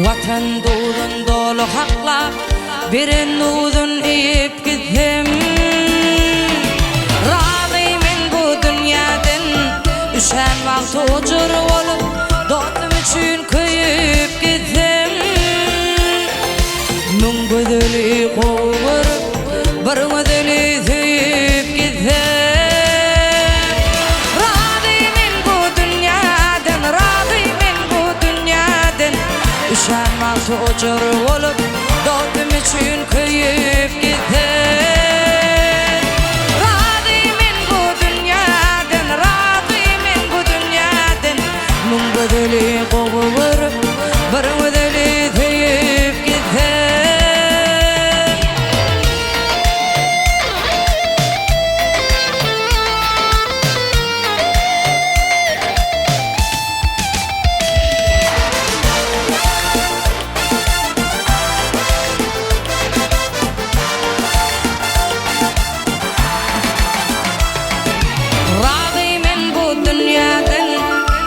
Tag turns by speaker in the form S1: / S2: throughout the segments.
S1: Vatan doğdun dolu haklar birin udun iyip gittim. Razıyım bu dünyadan üşen vakt ucur olup do'tum üçün köyüp gittim. Mung gödeli qovurup bir gödeli tüyüp gittim. Üşenmez ucur olup do'tum üçün köyüp gittim. Razıyım bu dünyadan, razıyım bu dünyadan. Mung bedeli qovurup bir bedeli tüyüp gittim.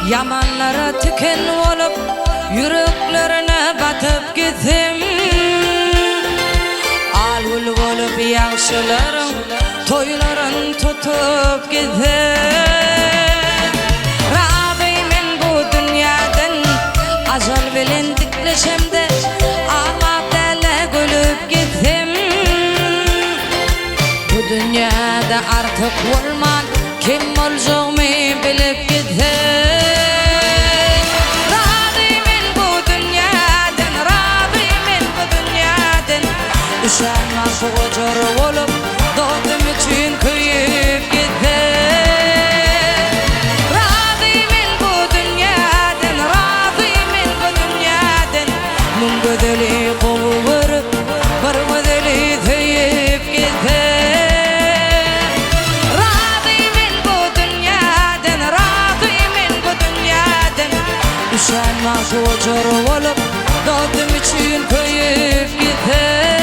S1: Yamanlara tüken olup yüreklerine batıp gittim. Alul olup yaşlıların toyların tutup gittim. Razıyım bu dünyadan azal bilen dikleşimde ağlap dele gülüp gittim. Bu dünyada artık olman kim olacağımı bilip gittim. Üşenmez ucur olup do'tum üçün köyüp gittim. Razıyım bu dünyadan, razıyım bu dünyadan. Mung gödeli qovurup bir gödeli tüyüp gittim. Razıyım bu dünyadan, razıyım bu dünyadan. Üşenmez ucur olup do'tum üçün köyüp gittim.